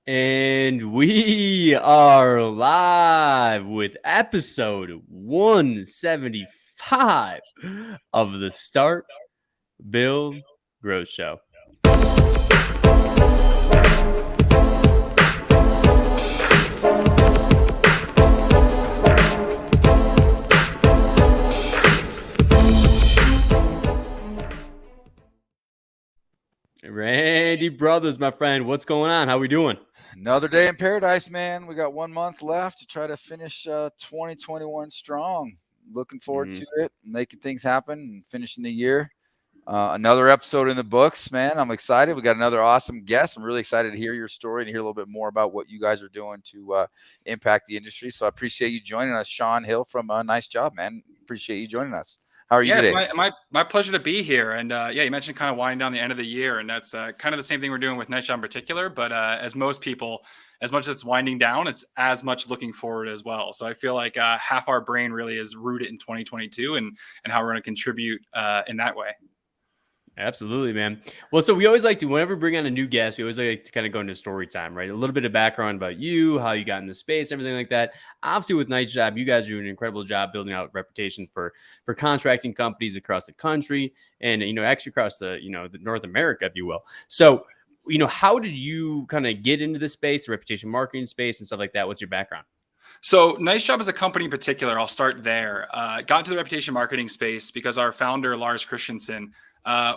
And we are live with episode 175 of the Start, Build, Grow Show. Randy Brothers, my friend, what's going on? How we doing? Another day in paradise, man. We got 1 month left to try to finish 2021 strong. Looking forward to it, making things happen, and finishing the year. Another episode in the books, man. I'm excited. We got another awesome guest. I'm really excited to hear your story and hear a little bit more about what you guys are doing to impact the industry. So I appreciate you joining us, Shawn Hill from NiceJob, man. Appreciate you joining us. How are you today? It's my pleasure to be here. And you mentioned kind of winding down the end of the year, and that's kind of the same thing we're doing with NiceJob in particular. But as most people, as much as it's winding down, it's as much looking forward as well. So I feel like half our brain really is rooted in 2022 and how we're going to contribute in that way. Absolutely, man. Well, so we always like to, whenever we bring on a new guest, we always like to kind of go into story time, right? A little bit of background about you, how you got in the space, everything like that. Obviously, with NiceJob, you guys are doing an incredible job building out reputations for contracting companies across the country and, actually across the North America, if you will. So, how did you kind of get into the space, the reputation marketing space and stuff like that? What's your background? So NiceJob as a company in particular, I'll start there. Got into the reputation marketing space because our founder, Lars Christensen,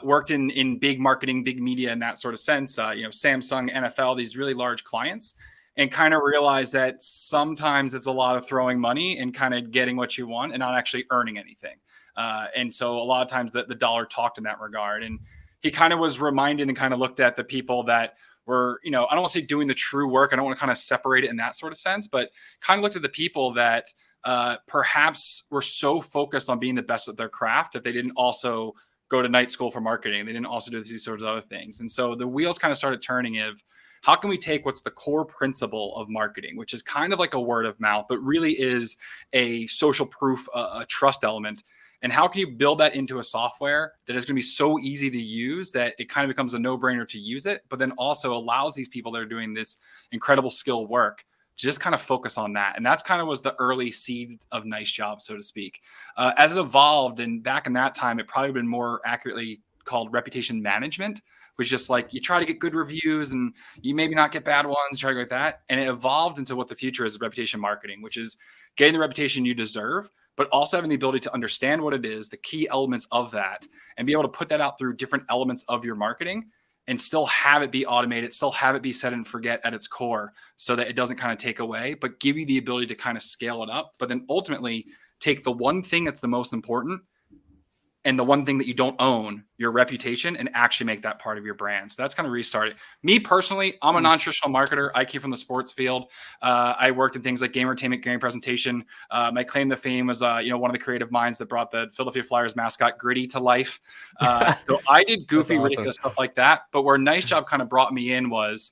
worked in big marketing, big media in that sort of sense, Samsung, NFL, these really large clients, and kind of realized that sometimes it's a lot of throwing money and kind of getting what you want and not actually earning anything. And so a lot of times the dollar talked in that regard. And he kind of was reminded and kind of looked at the people that were, I don't want to say doing the true work. I don't want to kind of separate it in that sort of sense, but kind of looked at the people that perhaps were so focused on being the best at their craft that they didn't also go to night school for marketing. They didn't also do these sorts of other things. And so the wheels kind of started turning of how can we take what's the core principle of marketing, which is kind of like a word of mouth, but really is a social proof, a trust element. And how can you build that into a software that is going to be so easy to use that it kind of becomes a no-brainer to use it, but then also allows these people that are doing this incredible skill work to just kind of focus on that. And that's kind of was the early seed of NiceJob, so to speak. As it evolved, and back in that time, it probably been more accurately called reputation management, which is just like you try to get good reviews and you maybe not get bad ones, try to go like that. And it evolved into what the future is, reputation marketing, which is getting the reputation you deserve, but also having the ability to understand what it is, the key elements of that, and be able to put that out through different elements of your marketing and still have it be automated, still have it be set and forget at its core so that it doesn't kind of take away, but give you the ability to kind of scale it up, but then ultimately take the one thing that's the most important and the one thing that you don't own, your reputation, and actually make that part of your brand. So that's kind of restarted. Me personally, I'm a non-traditional marketer. I came from the sports field. I worked in things like game entertainment, game presentation. My claim to fame was, one of the creative minds that brought the Philadelphia Flyers mascot Gritty to life. So I did goofy, awesome, ridiculous stuff like that. But where NiceJob kind of brought me in was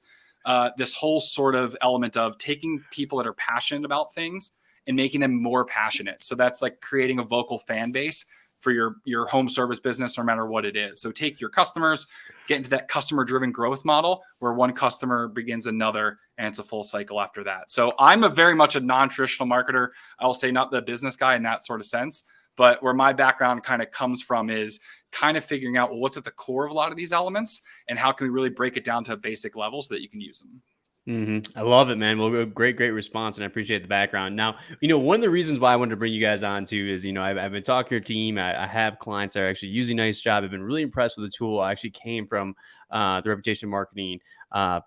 this whole sort of element of taking people that are passionate about things and making them more passionate. So that's like creating a vocal fan base for your home service business, no matter what it is. So take your customers, get into that customer-driven growth model where one customer begins another, and it's a full cycle after that. So I'm very much a non-traditional marketer. I will say not the business guy in that sort of sense, but where my background kind of comes from is kind of figuring out, well, what's at the core of a lot of these elements and how can we really break it down to a basic level so that you can use them. I love it, man. Well, great response. And I appreciate the background. Now, one of the reasons why I wanted to bring you guys on too is, I've been talking to your team. I have clients that are actually using NiceJob. I've been really impressed with the tool. I actually came from the reputation marketing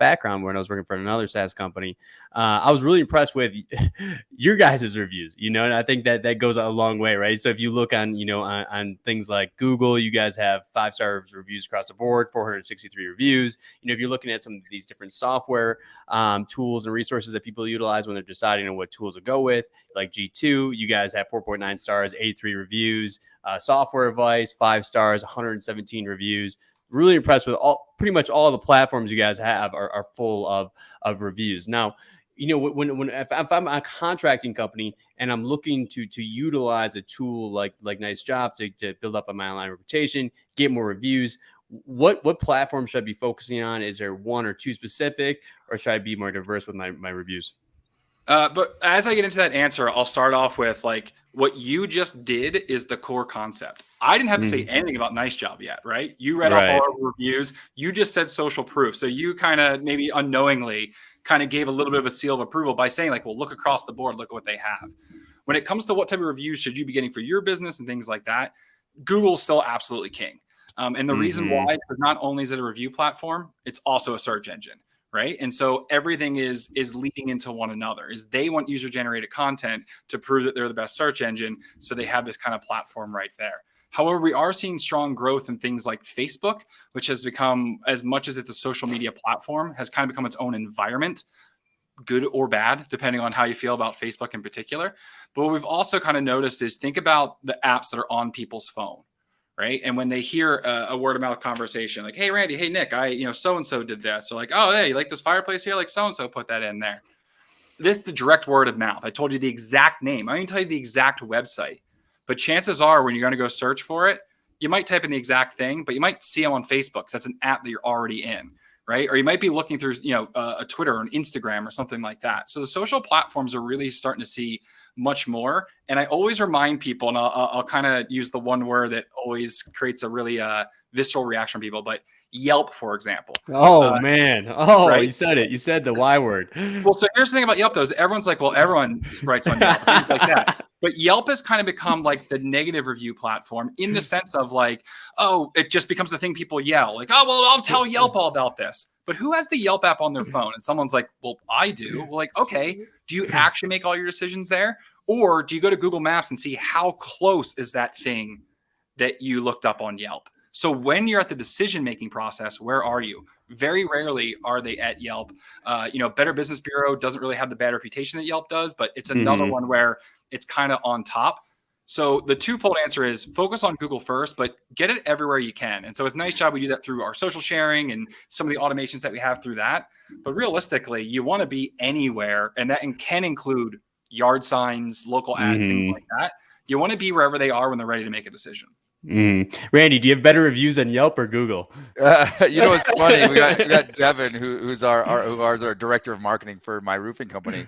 background when I was working for another SaaS company. I was really impressed with your guys' reviews, and I think that goes a long way, right? So if you look on, on things like Google, you guys have 5-star reviews across the board, 463 reviews. If you're looking at some of these different software tools and resources that people utilize when they're deciding on what tools to go with, like G2, you guys have 4.9 stars, 83 reviews, Software Advice, 5 stars, 117 reviews. Really impressed with pretty much all the platforms you guys have are full of reviews. Now, if I'm a contracting company and I'm looking to utilize a tool like NiceJob to build up my online reputation, get more reviews, what platform should I be focusing on? Is there one or two specific, or should I be more diverse with my reviews? But as I get into that answer, I'll start off with like what you just did is the core concept. I didn't have to say anything about NiceJob yet, right? You read off all our reviews. You just said social proof. So you kind of maybe unknowingly kind of gave a little bit of a seal of approval by saying like, well, look across the board, look at what they have. When it comes to what type of reviews should you be getting for your business and things like that, Google's still absolutely king. And the reason why is not only is it a review platform, it's also a search engine. Right. And so everything is leading into one another. Is they want user generated content to prove that they're the best search engine. So they have this kind of platform right there. However, we are seeing strong growth in things like Facebook, which has become, as much as it's a social media platform, has kind of become its own environment, good or bad, depending on how you feel about Facebook in particular. But what we've also kind of noticed is think about the apps that are on people's phone. Right. And when they hear a word of mouth conversation, like, hey, Randy, hey, Nick, so-and-so did this. So like, oh, hey, you like this fireplace here? Like so-and-so put that in there. This is the direct word of mouth. I told you the exact name. I didn't tell you the exact website, but chances are when you're going to go search for it, you might type in the exact thing, but you might see them on Facebook. That's an app that you're already in. Right. Or you might be looking through, a Twitter or an Instagram or something like that. So the social platforms are really starting to see much more. And I always remind people, and I'll kind of use the one word that always creates a really visceral reaction from people, but Yelp, for example. Oh, man. Oh, right? You said it. You said the Y word. Well, so here's the thing about Yelp, though, is everyone's like, well, everyone writes on Yelp, things like that. But Yelp has kind of become like the negative review platform in the sense of like, oh, it just becomes the thing people yell. Like, oh, well, I'll tell Yelp all about this. But who has the Yelp app on their phone? And someone's like, well, I do. Well, like, okay, do you actually make all your decisions there? Or do you go to Google Maps and see how close is that thing that you looked up on Yelp? So when you're at the decision-making process, where are you? Very rarely are they at Yelp. Better Business Bureau doesn't really have the bad reputation that Yelp does, but it's another one where it's kind of on top. So the twofold answer is focus on Google first, but get it everywhere you can. And so with NiceJob, we do that through our social sharing and some of the automations that we have through that. But realistically, you want to be anywhere, and that can include yard signs, local ads, things like that. You want to be wherever they are when they're ready to make a decision. Randy, do you have better reviews on Yelp or Google? It's funny. We got Devin, who's our director of marketing for my roofing company,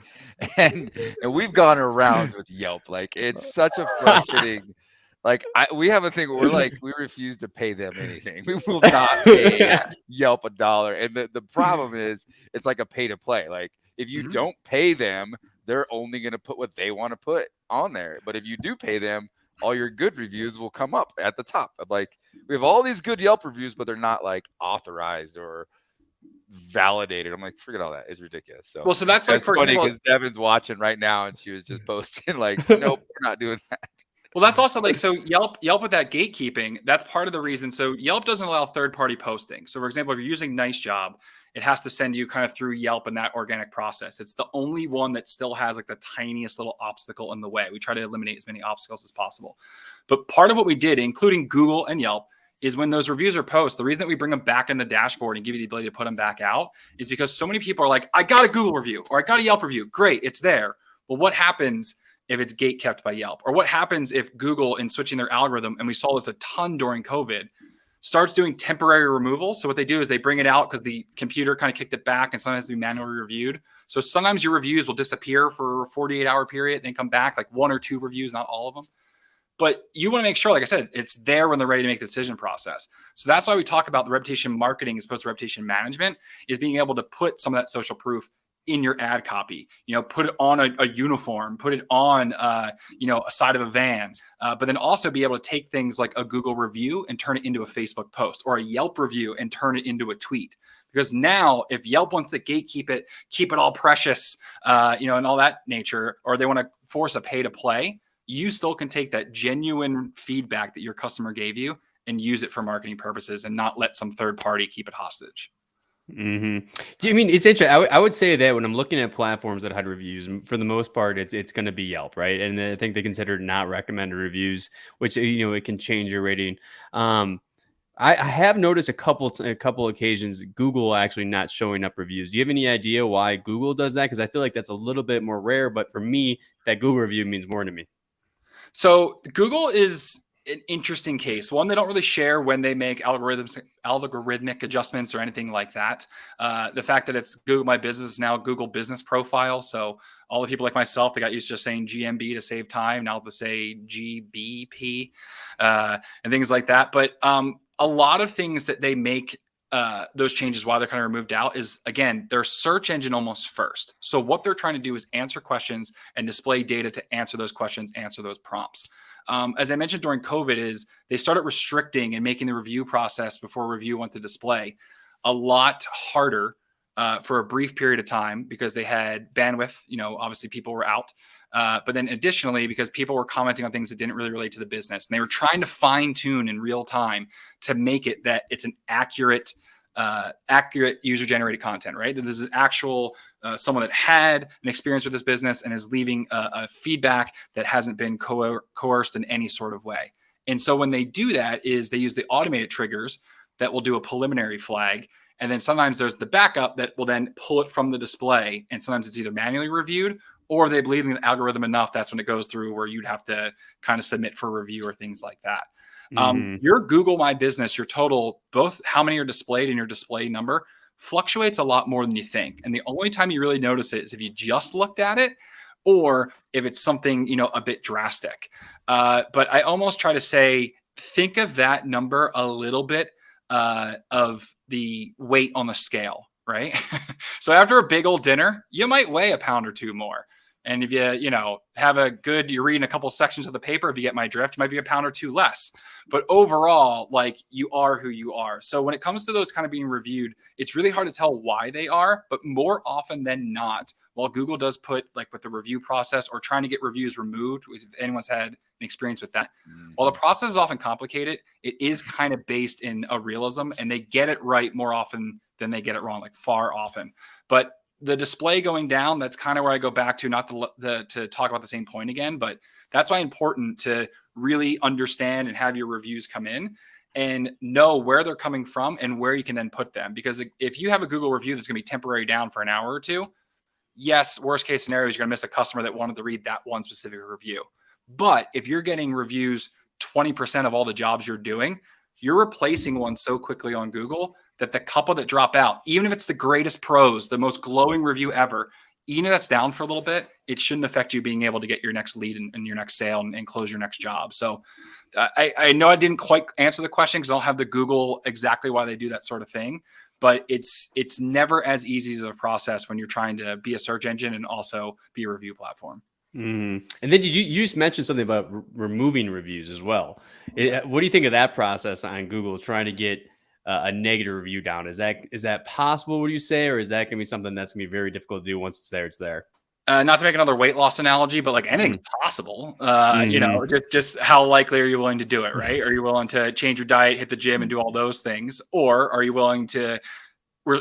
and we've gone around with Yelp. Like it's such a frustrating. Like we have a thing where we're like we refuse to pay them anything. We will not pay Yelp $1. And the problem is it's like a pay to play. Like if you don't pay them, they're only going to put what they want to put on there. But if you do pay them, all your good reviews will come up at the top. Like we have all these good Yelp reviews, but they're not like authorized or validated. I'm like, forget all that. It's ridiculous. So well, so that's like funny because Devin's watching right now and she was just posting like, nope, we're not doing that. Well, that's also like, so Yelp with that gatekeeping, that's part of the reason. So Yelp doesn't allow third-party posting. So for example, if you're using NiceJob, it has to send you kind of through Yelp in that organic process. It's the only one that still has like the tiniest little obstacle in the way. We try to eliminate as many obstacles as possible. But part of what we did, including Google and Yelp, is when those reviews are posted, the reason that we bring them back in the dashboard and give you the ability to put them back out is because so many people are like, I got a Google review or I got a Yelp review. Great, it's there. Well, what happens if it's gate kept by Yelp? Or what happens if Google, in switching their algorithm, and we saw this a ton during COVID, starts doing temporary removal? So what they do is they bring it out because the computer kind of kicked it back and sometimes they manually reviewed. So sometimes your reviews will disappear for a 48-hour period, then come back, like one or two reviews, not all of them. But you want to make sure, like I said, it's there when they're ready to make the decision process. So that's why we talk about the reputation marketing as opposed to reputation management, is being able to put some of that social proof in your ad copy, put it on a uniform, put it on, a side of a van, but then also be able to take things like a Google review and turn it into a Facebook post, or a Yelp review and turn it into a tweet. Because now if Yelp wants to gatekeep it, keep it all precious, and all that nature, or they want to force a pay to play, you still can take that genuine feedback that your customer gave you and use it for marketing purposes and not let some third party keep it hostage. I mean, it's interesting. I would say that when I'm looking at platforms that had reviews, for the most part, it's going to be Yelp, right? And I think they consider not recommended reviews, which it can change your rating. I have noticed a couple occasions Google actually not showing up reviews. Do you have any idea why Google does that? Because I feel like that's a little bit more rare, but for me, that Google review means more to me. So Google is an interesting case. One, they don't really share when they make algorithmic adjustments or anything like that. The fact that it's Google My Business is now Google Business Profile. So all the people like myself, they got used to just saying GMB to save time. Now they say GBP and things like that. But a lot of things that they make those changes while they're kind of removed out is, again, their search engine almost first. So what they're trying to do is answer questions and display data to answer those questions, answer those prompts. As I mentioned during COVID, is they started restricting and making the review process before review went to display a lot harder for a brief period of time because they had bandwidth. Obviously people were out, but then additionally because people were commenting on things that didn't really relate to the business, and they were trying to fine tune in real time to make it that it's an accurate user generated content, right? That this is actual someone that had an experience with this business and is leaving a feedback that hasn't been coerced in any sort of way. And so when they do that is they use the automated triggers that will do a preliminary flag. And then sometimes there's the backup that will then pull it from the display. And sometimes it's either manually reviewed or they believe in the algorithm enough. That's when it goes through where you'd have to kind of submit for review or things like that. Your Google My Business, your total, both how many are displayed and your display number fluctuates a lot more than you think. And the only time you really notice it is if you just looked at it or if it's something, a bit drastic. But I almost try to say, think of that number a little bit of the weight on the scale, right? So after a big old dinner, you might weigh a pound or two more. And if you have you're reading a couple sections of the paper, if you get my drift, you might be a pound or two less. But overall, like, you are who you are. So when it comes to those kind of being reviewed, it's really hard to tell why they are. But more often than not, while Google does put, like with the review process or trying to get reviews removed, if anyone's had an experience with that, while the process is often complicated, it is kind of based in a realism, and they get it right more often than they get it wrong, like far often. But the display going down, that's kind of where I go back to, not to talk about the same point again, but that's why it's important to really understand and have your reviews come in and know where they're coming from and where you can then put them. Because if you have a Google review that's going to be temporary down for an hour or two, yes, worst case scenario is you're going to miss a customer that wanted to read that one specific review. But if you're getting reviews 20% of all the jobs you're doing, you're replacing one so quickly on Google that the couple that drop out, even if it's the greatest pros, the most glowing review ever, even if that's down for a little bit, it shouldn't affect you being able to get your next lead and your next sale and close your next job. So I know I didn't quite answer the question because I don't have the Google exactly why they do that sort of thing, but it's never as easy as a process when you're trying to be a search engine and also be a review platform. And then you just mentioned something about removing reviews as well. What do you think of that process on Google trying to get a negative review down? Is that possible, would you say, or is that going to be something that's going to be very difficult to do? Once it's there, it's there? Not to make another weight loss analogy, but like anything's possible. Just how likely are you willing to do it, right? Are you willing to change your diet, hit the gym, and do all those things? Or are you willing to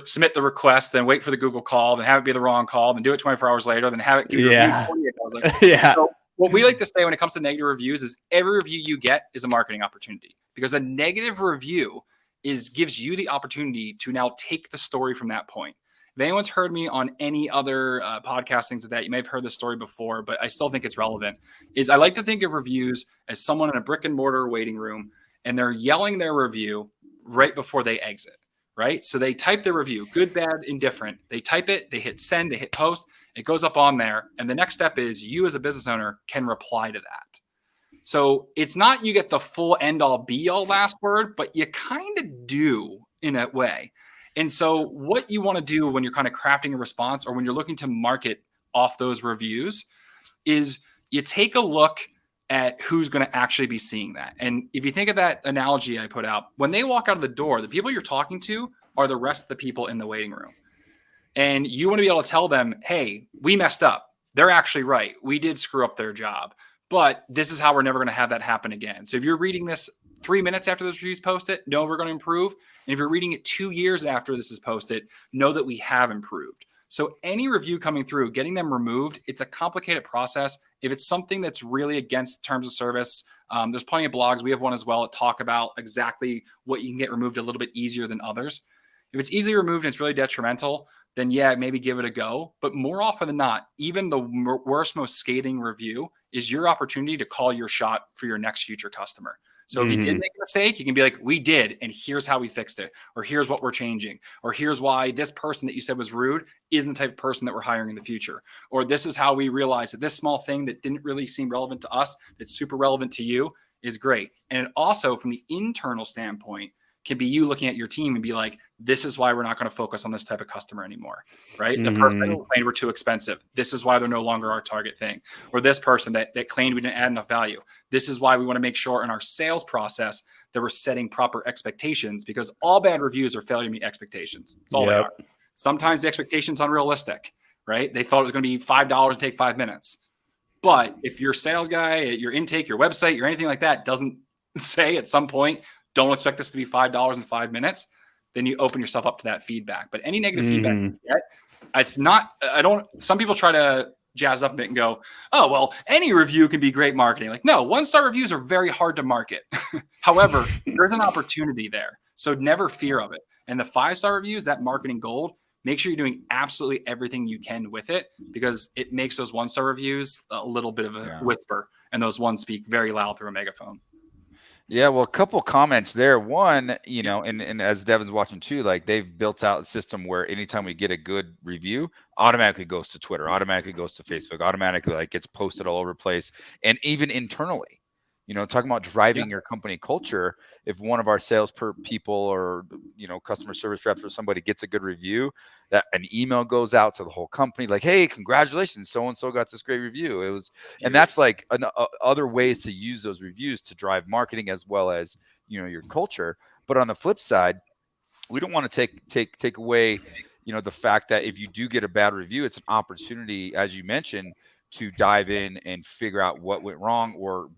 submit the request, then wait for the Google call, then have it be the wrong call, then do it 24 hours later, then have it give you a 48 hours later? So what we like to say when it comes to negative reviews is every review you get is a marketing opportunity, because a negative review gives you the opportunity to now take the story from that point. If anyone's heard me on any other podcast, things like that, you may have heard this story before, but I still think it's relevant, is I like to think of reviews as someone in a brick and mortar waiting room, and they're yelling their review right before they exit, right? So they type their review, good, bad, indifferent. They type it, they hit send, they hit post, it goes up on there. And the next step is you as a business owner can reply to that. So it's not you get the full end all be all last word, but you kind of do in a way. And so what you want to do when you're kind of crafting a response or when you're looking to market off those reviews is you take a look at who's going to actually be seeing that. And if you think of that analogy I put out, when they walk out of the door, the people you're talking to are the rest of the people in the waiting room. And you want to be able to tell them, hey, we messed up. They're actually right. We did screw up their job. But this is how we're never going to have that happen again. So if you're reading this 3 minutes after this reviews posted, know we're going to improve. And if you're reading it 2 years after this is posted, know that we have improved. So any review coming through, getting them removed, it's a complicated process. If it's something that's really against terms of service, there's plenty of blogs. We have one as well that talk about exactly what you can get removed a little bit easier than others. If it's easily removed and it's really detrimental, then yeah, maybe give it a go. But more often than not, even the worst, most scathing review is your opportunity to call your shot for your next future customer. So if you did make a mistake, you can be like, we did, and here's how we fixed it, or here's what we're changing, or here's why this person that you said was rude isn't the type of person that we're hiring in the future, or this is how we realized that this small thing that didn't really seem relevant to us that's super relevant to you is great. And it also, from the internal standpoint, can be you looking at your team and be like, this is why we're not going to focus on this type of customer anymore, right? The person that complained we're too expensive. This is why they're no longer our target thing. Or this person that claimed we didn't add enough value. This is why we want to make sure in our sales process that we're setting proper expectations, because all bad reviews are failure to meet expectations. That's all they are. Sometimes the expectation's unrealistic, right? They thought it was going to be $5 and take 5 minutes. But if your sales guy, your intake, your website, your anything like that doesn't say at some point, don't expect this to be $5 in 5 minutes, then you open yourself up to that feedback. But any negative feedback you get, it's not, some people try to jazz up a bit and go, oh, well, any review can be great marketing. Like, no, 1-star reviews are very hard to market. However, there's an opportunity there. So never fear of it. And the 5-star reviews, that marketing gold, make sure you're doing absolutely everything you can with it, because it makes those 1-star reviews a little bit of a whisper, and those ones speak very loud through a megaphone. Yeah, well, a couple comments there. One, and as Devin's watching too, like they've built out a system where anytime we get a good review, automatically goes to Twitter, automatically goes to Facebook, automatically like gets posted all over the place, and even internally. Talking about driving your company culture. If one of our sales people or customer service reps or somebody gets a good review, that an email goes out to the whole company like, hey, congratulations, so and so got this great review. It was, and that's like other ways to use those reviews to drive marketing as well as your culture. But on the flip side, we don't want to take away the fact that if you do get a bad review, it's an opportunity, as you mentioned, to dive in and figure out what went wrong. Or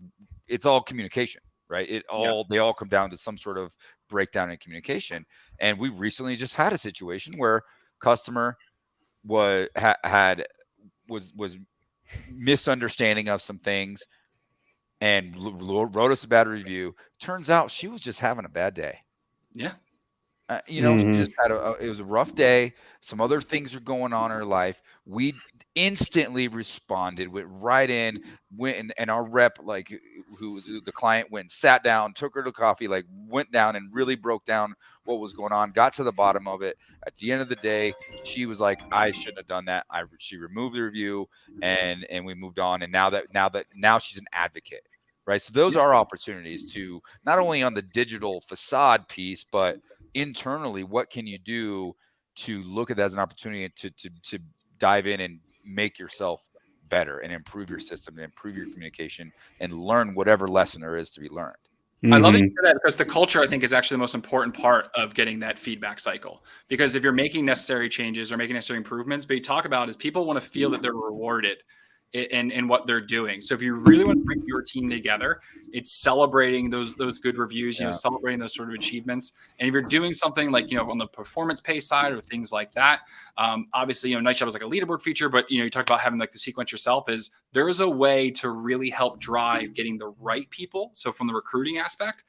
it's all communication, right? They all come down to some sort of breakdown in communication. And we recently just had a situation where customer was misunderstanding of some things and wrote us a bad review. Turns out she was just having a bad day. Yeah. She just had it was a rough day. Some other things are going on in her life. We instantly responded, went right in, and our rep, like who the client went, sat down, took her to coffee, like went down and really broke down what was going on, got to the bottom of it. At the end of the day, she was like, I shouldn't have done that. She removed the review and we moved on. And now she's an advocate, right? So those are opportunities to not only on the digital facade piece, but internally, what can you do to look at that as an opportunity to dive in and make yourself better and improve your system and improve your communication and learn whatever lesson there is to be learned. I love that you said that, because the culture, I think, is actually the most important part of getting that feedback cycle. Because if you're making necessary changes or making necessary improvements, but you talk about is people want to feel that they're rewarded in what they're doing. So if you really want to bring your team together, it's celebrating those good reviews, celebrating those sort of achievements. And if you're doing something like, on the performance pay side or things like that, obviously, NiceJob is like a leaderboard feature, but, you talk about having like the sequence yourself. There's a way to really help drive getting the right people. So from the recruiting aspect,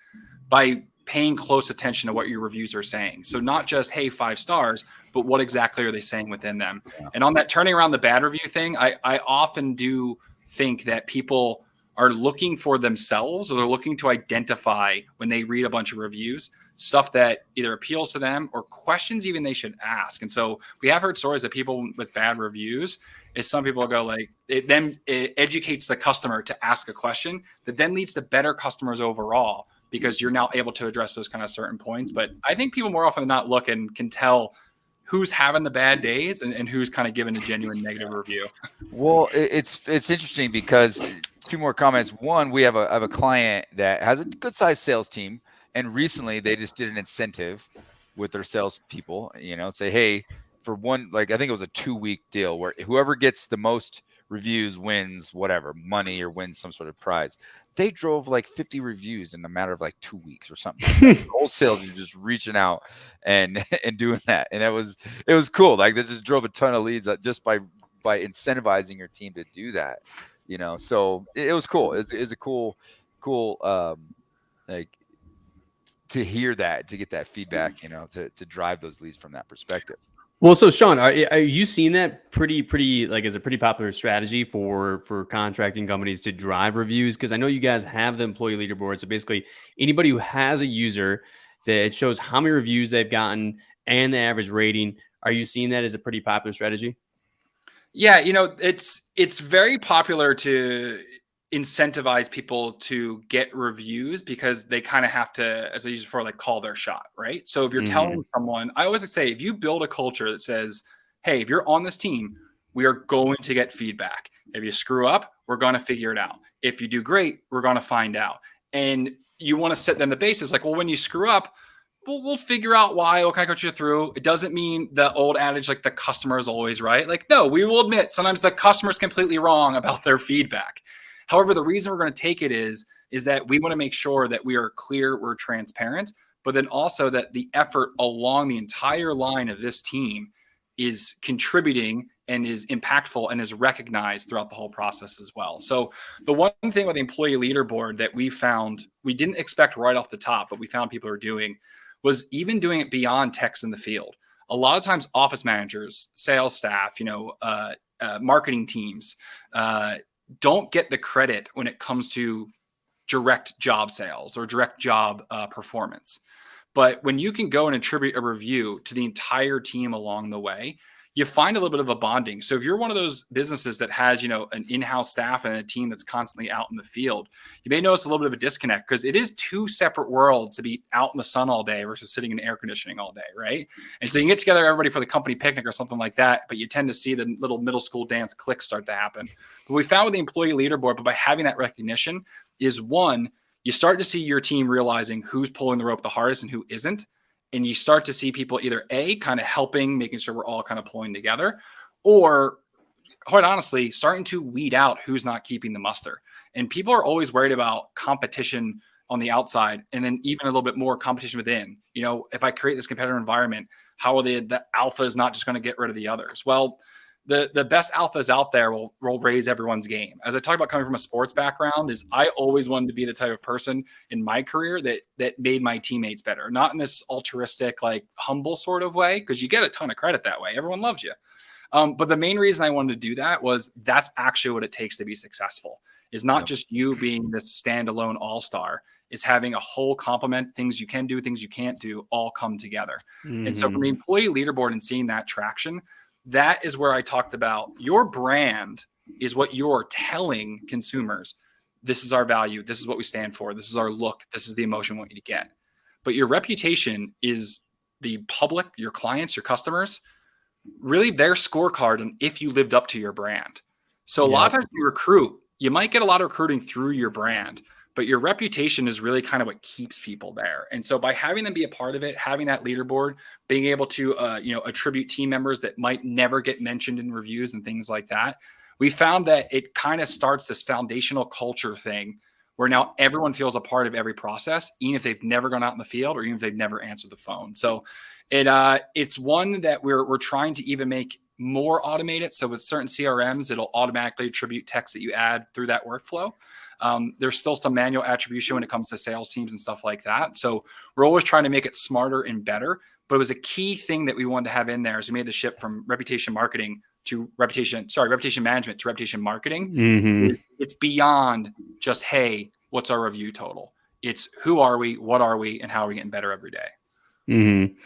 by paying close attention to what your reviews are saying. So not just, hey, 5 stars, but what exactly are they saying within them? Yeah. And on that turning around the bad review thing, I often do think that people are looking for themselves, or they're looking to identify when they read a bunch of reviews, stuff that either appeals to them or questions even they should ask. And so we have heard stories that people with bad reviews is some people go like, it educates the customer to ask a question that then leads to better customers overall, because you're now able to address those kind of certain points. But I think people more often than not look and can tell who's having the bad days and who's kind of giving a genuine negative review. Well, it's interesting because 2 more comments. One, we have a client that has a good sized sales team, and recently they just did an incentive with their sales people, say, hey, for one, like I think it was a 2-week deal where whoever gets the most reviews wins whatever money or wins some sort of prize. They drove like 50 reviews in a matter of like 2 weeks or something. Like whole sales is just reaching out and doing that, and it was cool. Like they just drove a ton of leads just by incentivizing your team to do that. So it was cool. It's a cool like to hear that, to get that feedback, to drive those leads from that perspective. Well, so Shawn, are you seeing that pretty like as a pretty popular strategy for contracting companies to drive reviews? Because I know you guys have the employee leaderboard. So basically, anybody who has a user that it shows how many reviews they've gotten and the average rating. Are you seeing that as a pretty popular strategy? Yeah, it's very popular to incentivize people to get reviews because they kind of have to, as I used before, like call their shot, right? So if you're telling someone, I always say, if you build a culture that says, hey, if you're on this team, we are going to get feedback. If you screw up, we're going to figure it out. If you do great, we're going to find out. And you want to set them the basis like, well, when you screw up, we'll figure out why. We'll kind of coach you through. It doesn't mean the old adage, like the customer is always right. Like, no, we will admit sometimes the customer's completely wrong about their feedback. However, the reason we're going to take it is that we want to make sure that we are clear, we're transparent, but then also that the effort along the entire line of this team is contributing and is impactful and is recognized throughout the whole process as well. So the one thing with the employee leaderboard that we found, we didn't expect right off the top, but we found people are doing was even doing it beyond techs in the field. A lot of times office managers, sales staff, marketing teams don't get the credit when it comes to direct job sales or direct job performance. But when you can go and attribute a review to the entire team along the way, you find a little bit of a bonding. So if you're one of those businesses that has, an in-house staff and a team that's constantly out in the field, you may notice a little bit of a disconnect because it is two separate worlds to be out in the sun all day versus sitting in air conditioning all day, right? And so you can get together everybody for the company picnic or something like that, but you tend to see the little middle school dance clicks start to happen. But we found with the employee leaderboard, but by having that recognition is one, you start to see your team realizing who's pulling the rope the hardest and who isn't. And you start to see people either A, kind of helping, making sure we're all kind of pulling together, or quite honestly, starting to weed out who's not keeping the muster. And people are always worried about competition on the outside and then even a little bit more competition within. If I create this competitive environment, how are the alpha is not just going to get rid of the others? Well, the best alphas out there will raise everyone's game. As I talk about coming from a sports background, is I always wanted to be the type of person in my career that made my teammates better, not in this altruistic, like humble sort of way, because you get a ton of credit that way. Everyone loves you. But the main reason I wanted to do that was that's actually what it takes to be successful, is not just you being this standalone all-star, is having a whole complement, things you can do, things you can't do, all come together. And so from the employee leaderboard and seeing that traction, that is where I talked about your brand is what you're telling consumers. This is our value. This is what we stand for. This is our look. This is the emotion we want you to get. But your reputation is the public, your clients, your customers, really their scorecard. And if you lived up to your brand. So a lot of times you recruit, you might get a lot of recruiting through your brand, but your reputation is really kind of what keeps people there. And so by having them be a part of it, having that leaderboard, being able to, attribute team members that might never get mentioned in reviews and things like that, we found that it kind of starts this foundational culture thing where now everyone feels a part of every process, even if they've never gone out in the field or even if they've never answered the phone. So it's one that we're trying to even make more automated. So with certain CRMs, it'll automatically attribute text that you add through that workflow. There's still some manual attribution when it comes to sales teams and stuff like that. So we're always trying to make it smarter and better, but it was a key thing that we wanted to have in there as we made the shift from reputation management to reputation marketing. It's beyond just, hey, what's our review total? It's who are we, what are we, and how are we getting better every day? And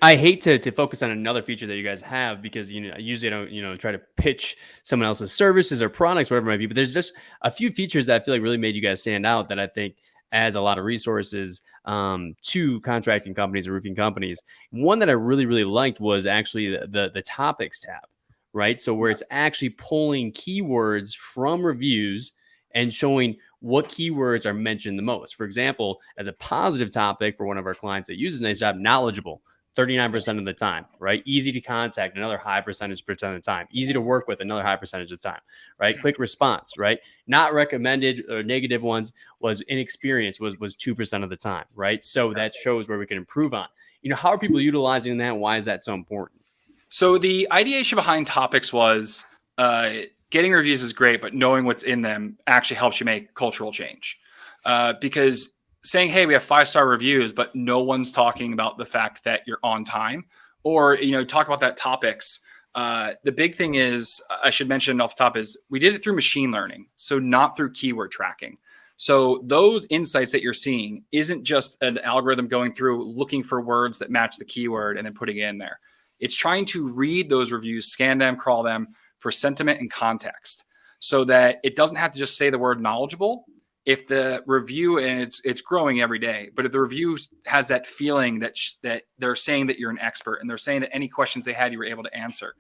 I hate to focus on another feature that you guys have because I usually don't try to pitch someone else's services or products, whatever it might be. But there's just a few features that I feel like really made you guys stand out that I think adds a lot of resources to contracting companies or roofing companies. One that I really liked was actually the topics tab, right? So where it's actually pulling keywords from reviews and showing what keywords are mentioned the most. For example, as a positive topic for one of our clients that uses NiceJob, knowledgeable, 39% of the time, right? Easy to contact, another high percentage of the time. Easy to work with, another high percentage of the time, right? Quick response, right? Not recommended or negative ones was inexperienced was 2% of the time, right? So that shows where we can improve on. How are people utilizing that? Why is that so important? So the ideation behind topics was getting reviews is great, but knowing what's in them actually helps you make cultural change. Because saying, hey, we have 5-star reviews, but no one's talking about the fact that you're on time or, talk about that topics. The big thing is, I should mention off the top, is we did it through machine learning, so not through keyword tracking. So those insights that you're seeing isn't just an algorithm going through looking for words that match the keyword and then putting it in there. It's trying to read those reviews, scan them, crawl them for sentiment and context, so that it doesn't have to just say the word knowledgeable. If the review, and it's growing every day, but if the review has that feeling that they're saying that you're an expert and they're saying that any questions they had, you were able to answer,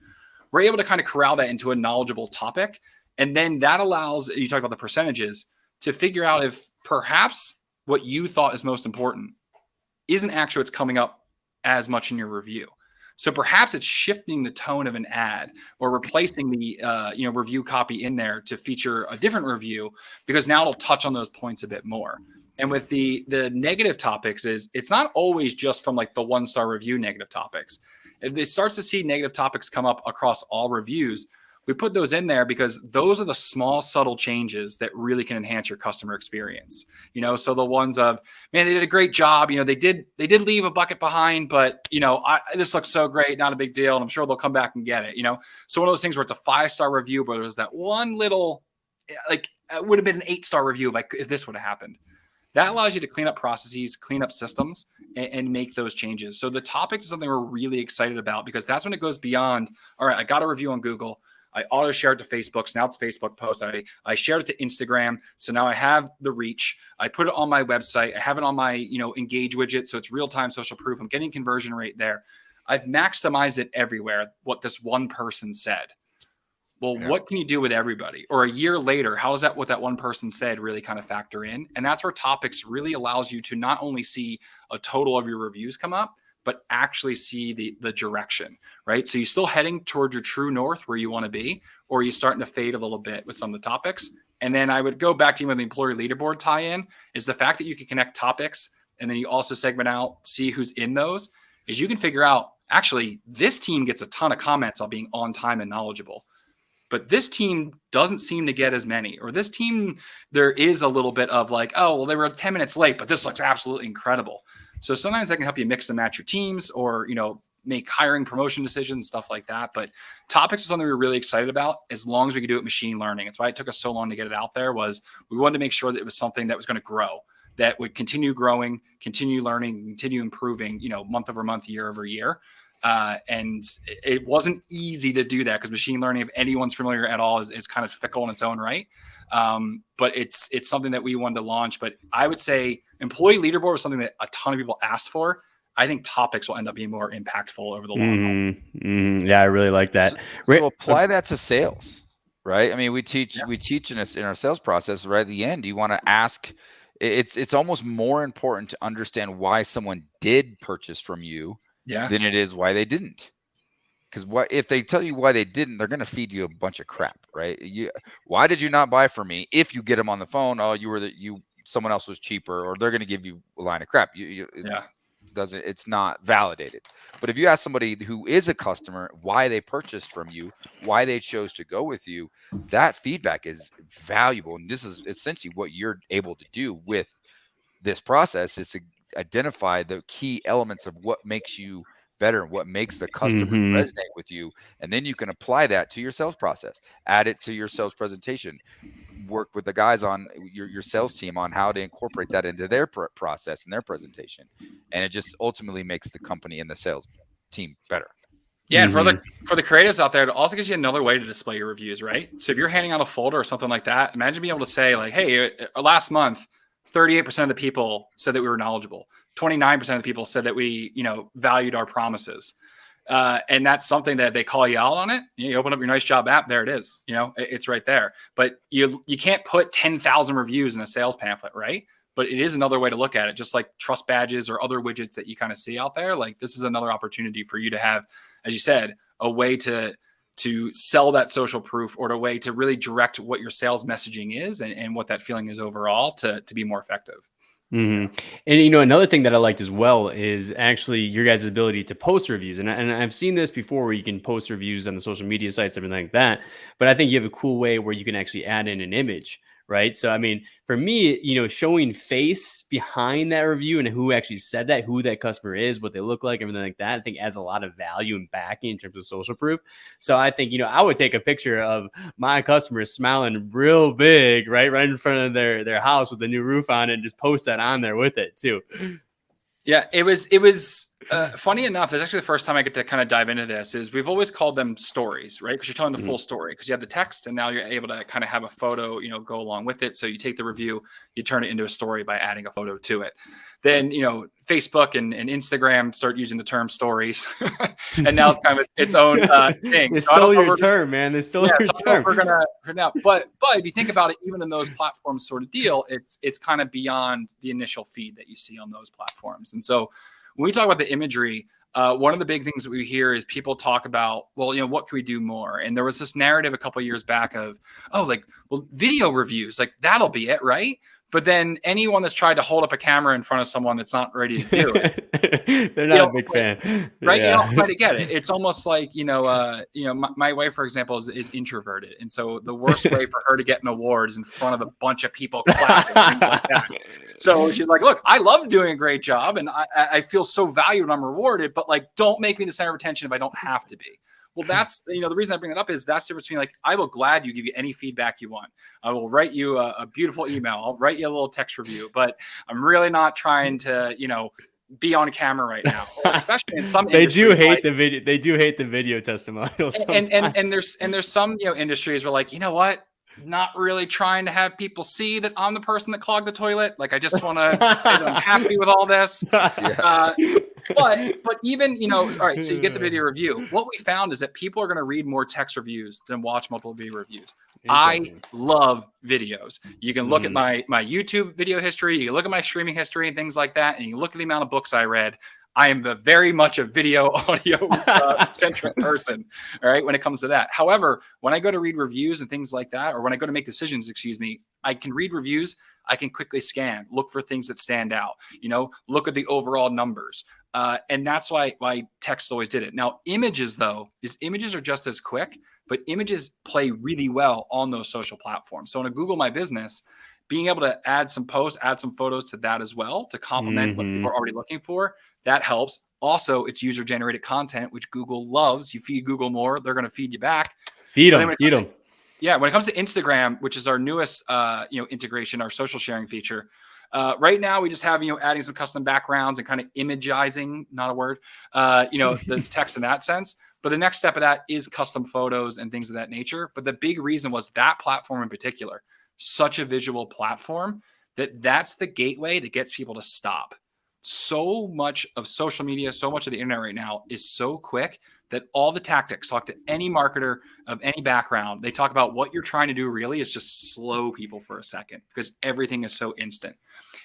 we're able to kind of corral that into a knowledgeable topic. And then that allows, you talk about the percentages, to figure out if perhaps what you thought is most important isn't actually what's coming up as much in your review. So perhaps it's shifting the tone of an ad or replacing the review copy in there to feature a different review, because now it'll touch on those points a bit more. And with the negative topics, it's not always just from like the 1-star review negative topics. If it starts to see negative topics come up across all reviews, we put those in there because those are the small, subtle changes that really can enhance your customer experience. So the ones of, man, they did a great job. They did leave a bucket behind, but this looks so great, not a big deal, and I'm sure they'll come back and get it. So one of those things where it's a 5-star review, but it was that one little, like, it would have been an 8-star review if this would have happened. That allows you to clean up processes, clean up systems, and make those changes. So the topics is something we're really excited about, because that's when it goes beyond, all right, I got a review on Google, I auto share it to Facebook. So now it's Facebook post. I shared it to Instagram. So now I have the reach. I put it on my website. I have it on my, engage widget. So it's real-time social proof. I'm getting conversion rate there. I've maximized it everywhere, what this one person said. Well, What can you do with everybody? Or a year later, how does what that one person said really kind of factor in? And that's where topics really allows you to not only see a total of your reviews come up, but actually see the direction, right? So you're still heading towards your true north where you want to be, or you're starting to fade a little bit with some of the topics. And then I would go back to even the employee leaderboard tie-in, is the fact that you can connect topics and then you also segment out, see who's in those, is you can figure out, actually, this team gets a ton of comments on being on time and knowledgeable, but this team doesn't seem to get as many, or this team, there is a little bit of like, oh, well, they were 10 minutes late, but this looks absolutely incredible. So sometimes that can help you mix and match your teams, or, make hiring, promotion decisions, stuff like that. But topics is something we were really excited about, as long as we could do it machine learning. It's why it took us so long to get it out there, was we wanted to make sure that it was something that was going to grow, that would continue growing, continue learning, continue improving, month over month, year over year. And it wasn't easy to do that, because machine learning, if anyone's familiar at all, is kind of fickle in its own right. But it's something that we wanted to launch. But I would say employee leaderboard was something that a ton of people asked for. I think topics will end up being more impactful over the long haul. Yeah, I really like that. So apply that to sales, right? I mean, we teach in our sales process, right at the end, you want to ask. It's almost more important to understand why someone did purchase from you than it is why they didn't. Because if they tell you why they didn't, they're going to feed you a bunch of crap, right? Why did you not buy from me? If you get them on the phone, oh, someone else was cheaper, or they're going to give you a line of crap. It's not validated. But if you ask somebody who is a customer why they purchased from you, why they chose to go with you, that feedback is valuable. And this is essentially what you're able to do with this process, is to identify the key elements of what makes you better and what makes the customer resonate with you. And then you can apply that to your sales process, add it to your sales presentation, work with the guys on your sales team on how to incorporate that into their process and their presentation. And it just ultimately makes the company and the sales team better. Yeah, and for the creatives out there, it also gives you another way to display your reviews, right? So if you're handing out a folder or something like that, imagine being able to say like, hey, last month, 38% of the people said that we were knowledgeable. 29% of the people said that we, valued our promises. And that's something that they call you out on it. You open up your NiceJob app, there it is. It's right there. But you can't put 10,000 reviews in a sales pamphlet, right? But it is another way to look at it, just like trust badges or other widgets that you kind of see out there. Like, this is another opportunity for you to have, as you said, a way to sell that social proof, or a way to really direct what your sales messaging is and what that feeling is overall to be more effective. And another thing that I liked as well is actually your guys' ability to post reviews. And I've seen this before, where you can post reviews on the social media sites, everything like that. But I think you have a cool way where you can actually add in an image, right? So, I mean, for me, showing face behind that review and who actually said that, who that customer is, what they look like, everything like that, I think adds a lot of value and backing in terms of social proof. So I think, I would take a picture of my customer smiling real big, right in front of their house with the new roof on it, and just post that on there with it too. Yeah, it was funny enough. It's actually the first time I get to kind of dive into this. Is we've always called them stories, right? Because you're telling the full story. Because you have the text, and now you're able to kind of have a photo, go along with it. So you take the review, you turn it into a story by adding a photo to it. Then Facebook and Instagram start using the term stories, and now it's kind of its own thing. They stole your term, man. They stole your term. We're gonna for now, but if you think about it, even in those platforms, sort of deal, it's kind of beyond the initial feed that you see on those platforms. And so when we talk about the imagery, one of the big things that we hear is people talk about, well, what can we do more? And there was this narrative a couple of years back of, video reviews, like that'll be it, right? But then anyone that's tried to hold up a camera in front of someone that's not ready to do it, they're not a big fan, right? Yeah. You don't quite get it. It's almost like, my wife, for example, is introverted. And so the worst way for her to get an award is in front of a bunch of people clapping. Things like that. So she's like, look, I love doing a great job and I feel so valued and I'm rewarded, but like, don't make me the center of attention if I don't have to be. Well, that's, the reason I bring that up is that's the difference between like, I will gladly give you any feedback you want. I will write you a beautiful email. I'll write you a little text review, but I'm really not trying to, be on camera right now, especially in some they do hate the video. They do hate the video testimonials. And there's some, industries where like, what? Not really trying to have people see that I'm the person that clogged the toilet. Like, I just want to say that I'm happy with all this. Yeah. But even, all right, so you get the video review. What we found is that people are going to read more text reviews than watch multiple video reviews. I love videos. You can look at my YouTube video history. You can look at my streaming history and things like that. And you can look at the amount of books I read. I am very much a video audio centric person, all right, when it comes to that. However, when I go to read reviews and things like that, or when I go to make decisions, I can read reviews. I can quickly scan, look for things that stand out, look at the overall numbers. And that's why text always did it. Now, images though, images are just as quick, but images play really well on those social platforms. So in a Google My Business, being able to add some posts, add some photos to that as well to complement what people are already looking for, that helps. Also, it's user-generated content, which Google loves. You feed Google more, they're going to feed you back. Feed them. Yeah, when it comes to Instagram, which is our newest, integration, our social sharing feature, right now we just have, adding some custom backgrounds and kind of imagizing, not a word, the text in that sense. But the next step of that is custom photos and things of that nature. But the big reason was that platform in particular, such a visual platform that's the gateway that gets people to stop. So much of social media, so much of the internet right now is so quick that all the tactics, talk to any marketer of any background, they talk about what you're trying to do really is just slow people for a second because everything is so instant.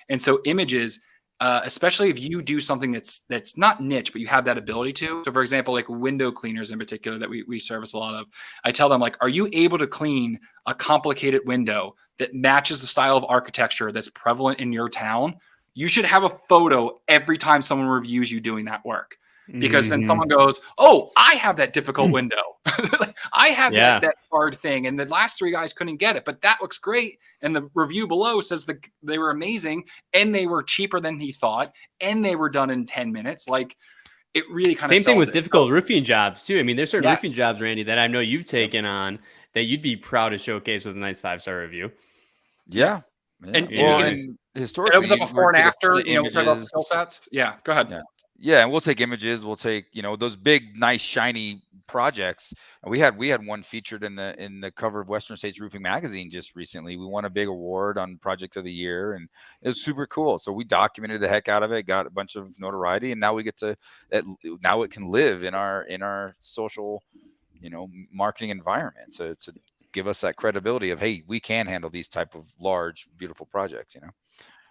And so images, especially if you do something that's not niche, but you have that ability to. So for example, like window cleaners in particular that we service a lot of, I tell them like, are you able to clean a complicated window that matches the style of architecture that's prevalent in your town? You should have a photo every time someone reviews you doing that work. Because then someone goes, oh, I have that difficult window. I have that hard thing. And the last three guys couldn't get it, but that looks great. And the review below says that they were amazing and they were cheaper than he thought. And they were done in 10 minutes. Like it really kind of same thing with difficult roofing jobs too. I mean, there's certain roofing jobs, Randy, that I know you've taken on that you'd be proud to showcase with a nice 5-star review. Yeah. And historically, it opens up a before and after, we talk about skill sets. Yeah, go ahead. Yeah, and we'll take images. We'll take, those big, nice, shiny projects. And we had one featured in the cover of Western States Roofing Magazine just recently. We won a big award on Project of the Year, and it was super cool. So we documented the heck out of it, got a bunch of notoriety, and now we get to now it can live in our social, marketing environment. So it's give us that credibility of, hey, we can handle these type of large, beautiful projects.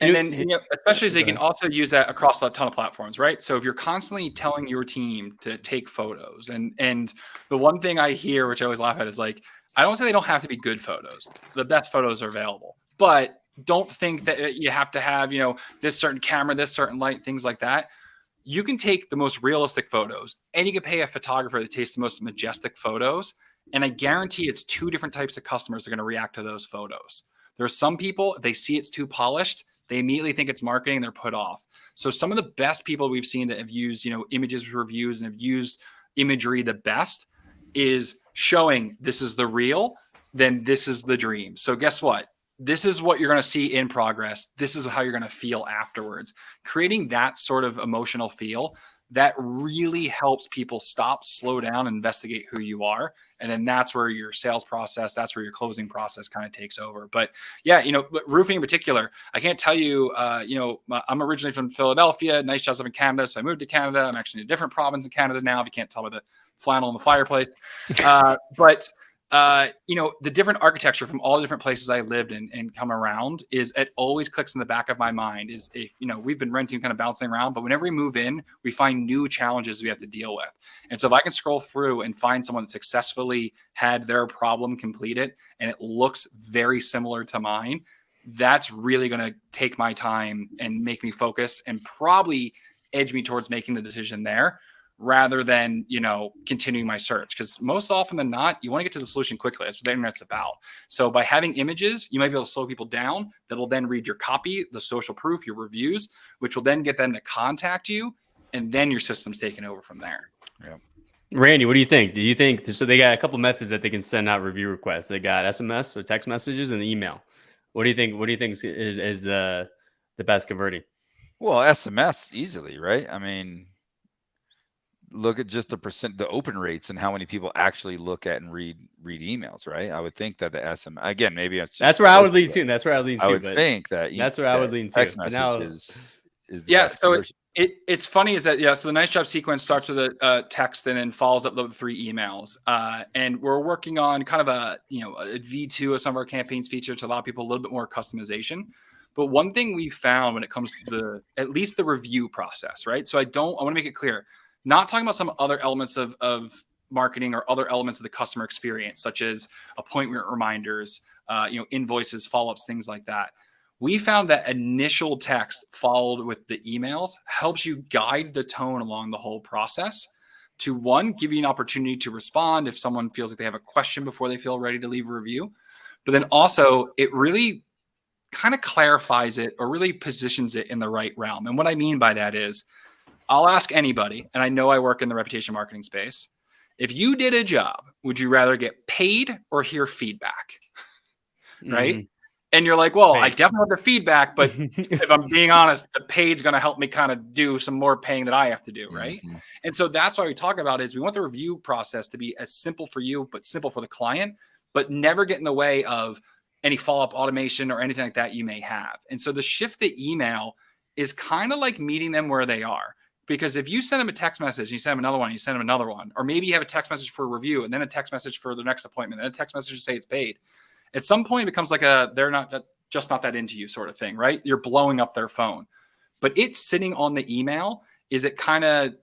And then, especially as they can also use that across a ton of platforms, right? So if you're constantly telling your team to take photos, and the one thing I hear, which I always laugh at, is like, I don't say they don't have to be good photos. The best photos are available, but don't think that you have to have, this certain camera, this certain light, things like that. You can take the most realistic photos, and you can pay a photographer that takes the most majestic photos. And I guarantee it's two different types of customers that are going to react to those photos. There are some people, they see it's too polished, they immediately think it's marketing, they're put off. So some of the best people we've seen that have used, images for reviews and have used imagery the best is showing this is the real, then this is the dream. So guess what? This is what you're going to see in progress. This is how you're going to feel afterwards. Creating that sort of emotional feel that really helps people stop, slow down, and investigate who you are. And then that's where your sales process, that's where your closing process kind of takes over. But yeah, roofing in particular, I can't tell you, I'm originally from Philadelphia, NiceJob's up in Canada. So I moved to Canada. I'm actually in a different province in Canada now, if you can't tell by the flannel in the fireplace. But the different architecture from all the different places I lived in and come around it always clicks in the back of my mind is we've been renting, kind of bouncing around, but whenever we move in, we find new challenges we have to deal with. And so if I can scroll through and find someone that successfully had their problem completed and it looks very similar to mine, that's really going to take my time and make me focus and probably edge me towards making the decision there, rather than, continuing my search. Because most often than not, you want to get to the solution quickly. That's what the internet's about. So by having images, you might be able to slow people down that will then read your copy, the social proof, your reviews, which will then get them to contact you. And then your system's taken over from there. Yeah. Randy, what do you think? Do you think, so they got a couple methods that they can send out review requests. They got SMS or text messages and email. What do you think is the best converting? Well, SMS easily, right? I mean, look at just the open rates and how many people actually look at and read emails, right? I would think that the SMS, again, maybe it's just that's where I would lean to. That's where I would lean to. I would think that that's where I would lean to. Text message is the best so conversion. It's funny is that, so the NiceJob sequence starts with a text and then follows up with 3 emails. And we're working on kind of a V2 of some of our campaigns feature to allow people a little bit more customization. But one thing we found when it comes to at least the review process, right? So I want to make it clear, not talking about some other elements of marketing or other elements of the customer experience, such as appointment reminders, invoices, follow-ups, things like that. We found that initial text followed with the emails helps you guide the tone along the whole process to, one, give you an opportunity to respond if someone feels like they have a question before they feel ready to leave a review. But then also it really kind of clarifies it or really positions it in the right realm. And what I mean by that is, I'll ask anybody, and I know I work in the reputation marketing space, if you did a job, would you rather get paid or hear feedback? Right? Mm-hmm. And you're like, well, I definitely want the feedback, but if I'm being honest, the paid's going to help me kind of do some more paying that I have to do, right? Mm-hmm. And so that's why we talk about is we want the review process to be as simple for you, but simple for the client, but never get in the way of any follow-up automation or anything like that you may have. And so the shift to email is kind of like meeting them where they are. Because if you send them a text message, you send them another one, you send them another one, or maybe you have a text message for a review and then a text message for the next appointment and a text message to say it's paid. At some point, it becomes like they're not that into you sort of thing, right? You're blowing up their phone. But it's sitting on the email, is it kind of,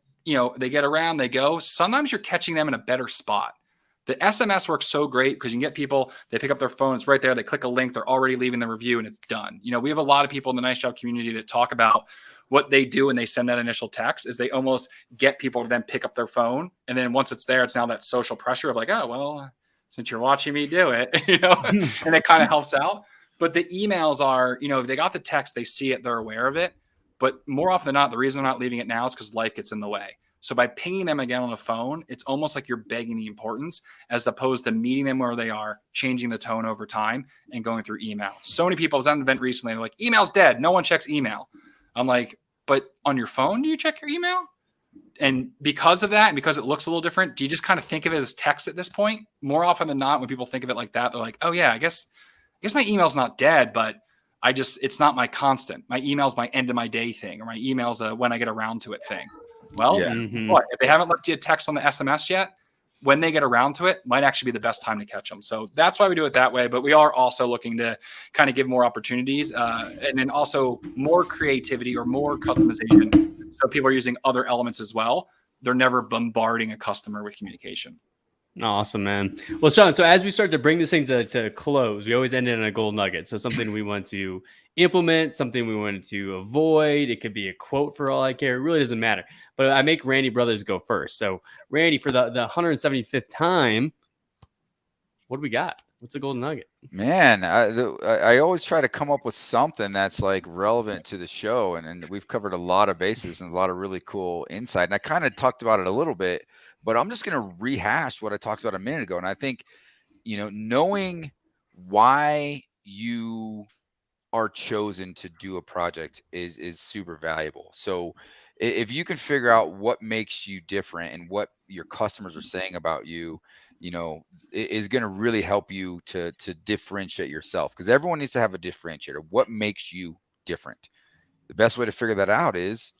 they get around, they go. Sometimes you're catching them in a better spot. The SMS works so great because you can get people, they pick up their phone, it's right there, they click a link, they're already leaving the review and it's done. We have a lot of people in the NiceJob community that talk about what they do when they send that initial text is they almost get people to then pick up their phone. And then once it's there, it's now that social pressure of like, oh, well, since you're watching me do it, and it kind of helps out. But the emails are, if they got the text, they see it, they're aware of it. But more often than not, the reason they're not leaving it now is because life gets in the way. So by pinging them again on the phone, it's almost like you're begging the importance as opposed to meeting them where they are, changing the tone over time and going through email. So many people, I was at an event recently, they're like, email's dead. No one checks email. I'm like, but on your phone, do you check your email? And because of that, and because it looks a little different, do you just kind of think of it as text at this point? More often than not, when people think of it like that, they're like, oh yeah, I guess my email's not dead, but it's not my constant. My email's my end of my day thing, or my email's a when I get around to it thing. Well, what, if they haven't left you a text on the SMS yet, when they get around to it, might actually be the best time to catch them. So that's why we do it that way. But we are also looking to kind of give more opportunities and then also more creativity or more customization. So people are using other elements as well. They're never bombarding a customer with communication. Awesome, man. Well, Shawn, so as we start to bring this thing to close, we always end it on a gold nugget. So something we want to implement, something we want to avoid. It could be a quote for all I care. It really doesn't matter. But I make Randy Brothers go first. So Randy, for the 175th time, what do we got? What's a golden nugget? Man, I always try to come up with something that's like relevant to the show, and we've covered a lot of bases and a lot of really cool insight. And I kind of talked about it a little bit, but I'm just going to rehash what I talked about a minute ago. And I think, knowing why you are chosen to do a project is super valuable. So if you can figure out what makes you different and what your customers are saying about you, it is going to really help you to differentiate yourself, because everyone needs to have a differentiator. What makes you different? The best way to figure that out is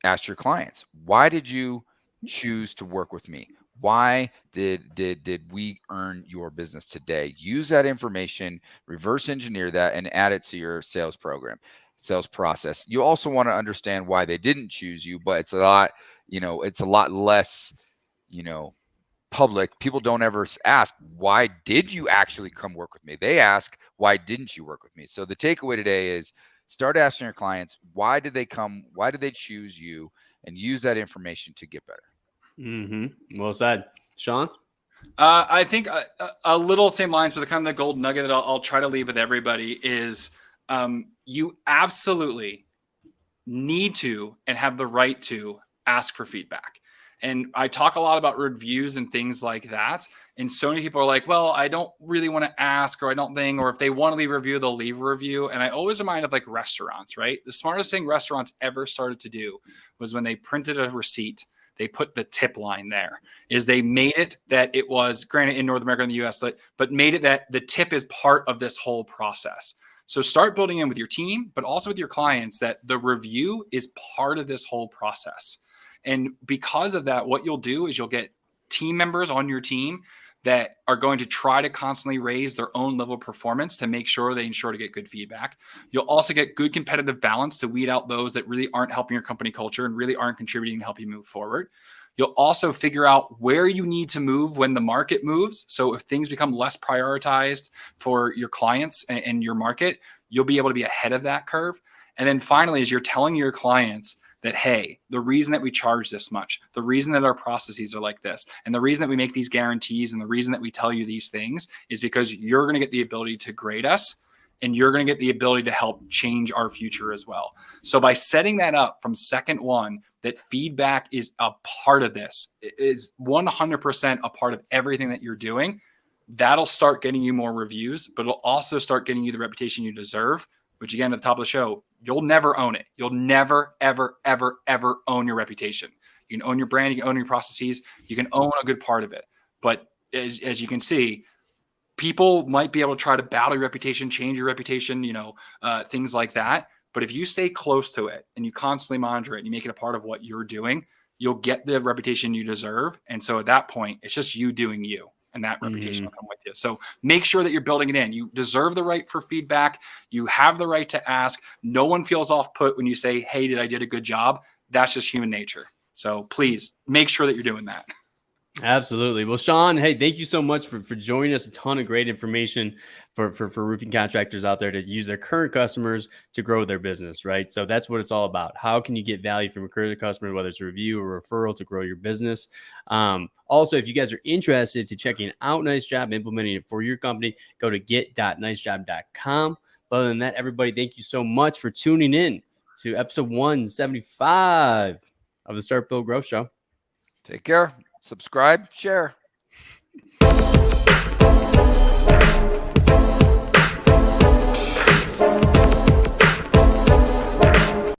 ask your clients, why did you choose to work with me? Why did we earn your business today? Use that information, reverse engineer that, and add it to your sales program, sales process. You also want to understand why they didn't choose you, but it's a lot less, public. People don't ever ask, why did you actually come work with me? They ask, why didn't you work with me? So the takeaway today is start asking your clients, why did they come? Why did they choose you? And use that information to get better. Well said. Shawn? I think a little same lines, but the kind of the gold nugget that I'll try to leave with everybody is you absolutely need to and have the right to ask for feedback. And I talk a lot about reviews and things like that. And so many people are like, well, I don't really want to ask, or I don't think, or if they want to leave a review, they'll leave a review. And I always remind of like restaurants, right? The smartest thing restaurants ever started to do was when they printed a receipt, they put the tip line there. Is they made it that it was, granted in North America and the US, but made it that the tip is part of this whole process. So start building in with your team, but also with your clients, that the review is part of this whole process. And because of that, what you'll do is you'll get team members on your team that are going to try to constantly raise their own level of performance to make sure they ensure to get good feedback. You'll also get good competitive balance to weed out those that really aren't helping your company culture and really aren't contributing to help you move forward. You'll also figure out where you need to move when the market moves. So if things become less prioritized for your clients and your market, you'll be able to be ahead of that curve. And then finally, as you're telling your clients that, hey, the reason that we charge this much, the reason that our processes are like this, and the reason that we make these guarantees, and the reason that we tell you these things is because you're going to get the ability to grade us, and you're going to get the ability to help change our future as well. So by setting that up from second one, that feedback is a part of this, is 100% a part of everything that you're doing, that'll start getting you more reviews, but it'll also start getting you the reputation you deserve, which again, at the top of the show, you'll never own it. You'll never, ever, ever, ever own your reputation. You can own your brand, you can own your processes, you can own a good part of it. But as you can see, people might be able to try to battle your reputation, change your reputation, things like that. But if you stay close to it and you constantly monitor it and you make it a part of what you're doing, you'll get the reputation you deserve. And so at that point, it's just you doing you, and that reputation will come with you. So make sure that you're building it in. You deserve the right for feedback. You have the right to ask. No one feels off put when you say, hey, I did a good job. That's just human nature. So please make sure that you're doing that. Absolutely. Well, Shawn, hey, thank you so much for joining us. A ton of great information for roofing contractors out there to use their current customers to grow their business, right? So that's what it's all about. How can you get value from a current customer, whether it's a review or referral, to grow your business? Also, if you guys are interested to checking out NiceJob, implementing it for your company, go to get.nicejob.com. But other than that, everybody, thank you so much for tuning in to episode 175 of the Start Build Growth Show. Take care. Subscribe, share.